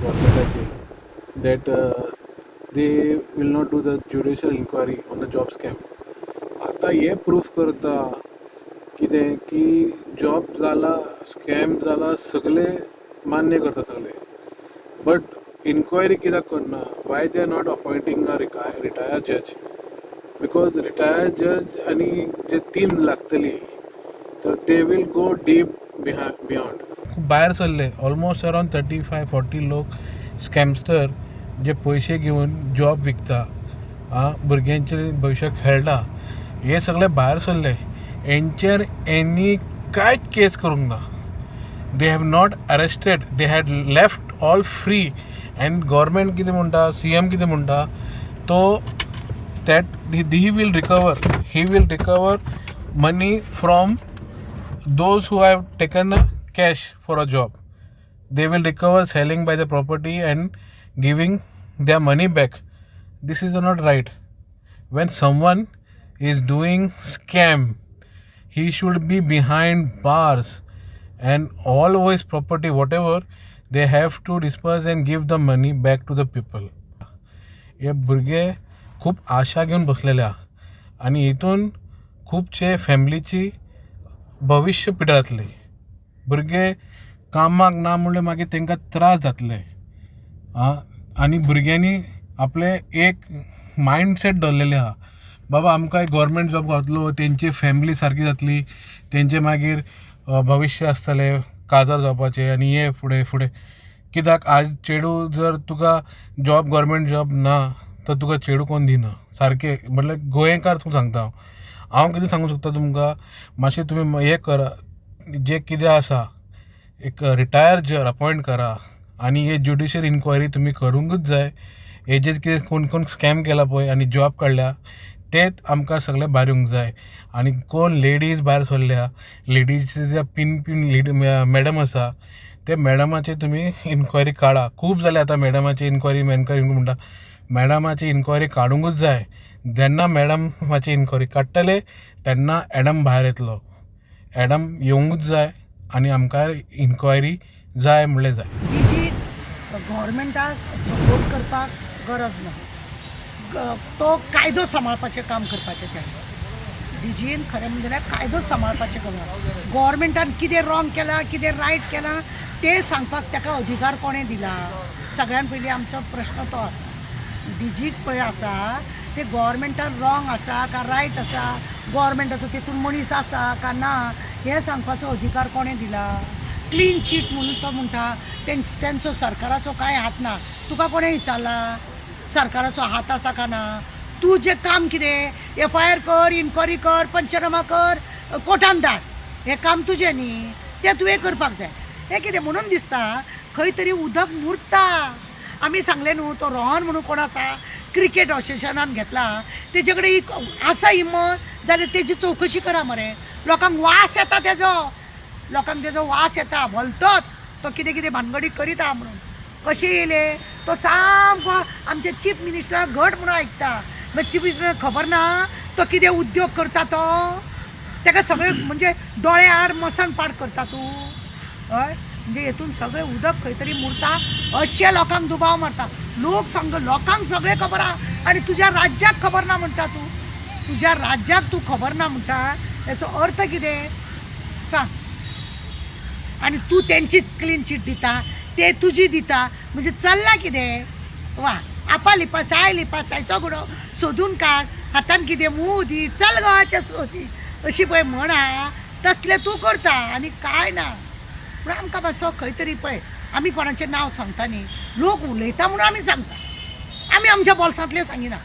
गव्हर्मेंटाची that they will not do the judicial inquiry on the job scam. आतां हे proof करता कितें की जॉब जाला, स्कॅम जाला, सगळे मान्य करता सगळे. बट इन्क्वायरी कित्याक करना? Y they are not अपॉयंटींग a retired जज? बिकॉज रिटायर्ड जज आनी जे टीम लागतली तर they will go deep beyond. भायर सरले ऑलमोस्ट अराउंड 35-40 लोक स्कॅमस्टर जे पयशे घेवन जॉब विकता, भुरग्यांचे भविश्य खेळटा, हे सगळे भायर सरले. हेंचेर एनी कांयच केस करूंक ना. They have not arrested, they had left all free. And government कितें म्हणटा, CM कितें म्हणटा तो that he will recover money from those who have taken cash for a job. They will recover selling by the property and giving their money back. This is not right. When someone is doing scam, he should be behind bars, and all of his property, whatever, they have to disperse and give the money back to the people. हे भुरगे खूप आशा घेवन बसलेले आहा आनी हितून खुबशे फॅमिलीची भविश्य पिड्यारतली. भुरगे कामाक ना म्हणल्यार मागीर तांकां त्रास जातले. आनी भुरग्यांनी आपले एक मायंडसेट दवरलेले आहा, बाबा आमकां एक गव्हर्मेंट जॉब गावतलो, तेंची फॅमिली सारकी जातली, तेंचे मागीर भविश्य आसतलें काजार जावपाचें आनी हे फुडें फुडें. कित्याक आज चेडू जर तुका जॉब गव्हर्मेंट जॉब ना तर तुका चेडू कोण दिना सारकें. म्हटल्यार गोंयकार तूं सांगता हांव कितें सांगूंक सोदता तुमकां, मातशें तुमी हें करा, जे कितें आसा एक रिटायर्ड जज अपॉयंट करा आनी हे ज्युडिशियल इन्क्वायरी तुमी करूंकूच जाय. हेजेर कितें कोण कोण स्कॅम केला पळय आनी जॉब काडल्या तेच आमकां सगळें भायर येवंक जाय. आनी कोण लेडीज भायर सरल्या, लेडीज जे पिन मॅडम आसा ते मॅडमाचे तुमी इन्क्वायरी काडा. खूब जाले आतां मॅडमाची इन्क्वायरी म्हणटा. मॅडमाची इन्क्वायरी काडूंकूच जाय. जेन्ना मॅडमाची इन्क्वायरी काडटले तेन्ना एडम भायर येतलो. एडम येवंकूच जाय आनी आमकां इन्क्वायरी जाय म्हणलें जाय. ही जी गव्हर्मेंटाक सपोर्ट करपाक गरज ना, तो कायदो सांबाळपाचें काम करपाचें. त्या DGन खरें म्हणजे कायदो सांबाळपाचें काम. गव्हर्मेंटान कितें रॉंग केलां, कितें रायट केलां तें सांगपाक ताका अधिकार कोणें दिला? सगळ्यान पयलीं आमचो प्रश्न तो आसा. DGक पळय आसा ते गव्हर्मेंटान रॉंग आसा का रायट आसा, गव्हर्मेंटाचो तेतून मनीस आसा का ना हें सांगपाचो अधिकार कोणें दिला? क्लीन चीट म्हणून तो म्हणटा तेंचो सरकाराचो कांय हात ना. तुका कोणें विचारला सरकाराचो हात आसा का ना? तूं जें काम कितें FIR कर, इन्क्वायरी कर, पंचनामा कर, कोर्टान धाड, हें काम तुजें न्ही, तें तुवें करपाक जाय. हें कितें म्हणून दिसता खंय तरी उदक मुरता. आमी सांगलें न्हू, तो रोहन म्हणून कोण आसा क्रिकेट असोसिएशनान घेतला, तेजे कडेन आसा हिम्मत जाल्यार तेजी चवकशी करा मरे. लोकांक वास येता तेजो वास येता भलतोच. तो कितें कितें भानगडी करीत आहा म्हणून कशें येयले तो सामको आमचे चीफ मिनिस्टराक घट म्हणून आयकता. मागीर चीफ मिनिस्टराक खबर ना तो कितें उद्योग करता, तो ताका सगळें म्हणजे दोळे आड मसन पाड करता तूं. हय म्हणजे हेतून सगळें उदक खंय तरी मुरता. अशे लोकांक दुबाव मारता. लोक सांग लोकांक सगळें खबर आहा आनी तुज्या राज्याक खबर ना म्हणटा तूं. तुज्या राज्याक तूं खबर ना म्हणटा हेचो अर्थ कितें सांग? आनी तूं तेंचीच क्लीन चीट दिता, ते तुजी दिता, म्हणजे चल्लां कितें? वा आपा लिपा सायचो गुडो सोदून काड, हातान कितें मूग दी, चल गोवाचे सोदी, अशी पळय म्हण आहा तसलें तूं करता आनी कांय ना. पूण आमकां मातसो खंय तरी पळय आमी कोणाचें नांव सांगता न्ही, लोक उलयता म्हणून आमी सांगता. आमी आमच्या बोल्सांतलें सांगिना.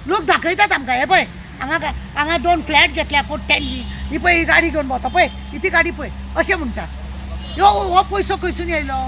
लोक दाखयतात आमकां, हे पळय हांगा 2 फ्लॅट घेतल्या कोट्यांची, ही पळय ही गाडी घेवन भोंवता पळय, ही ती गाडी पळय, अशें म्हणटा. हो पयसो खंयसून येयलो?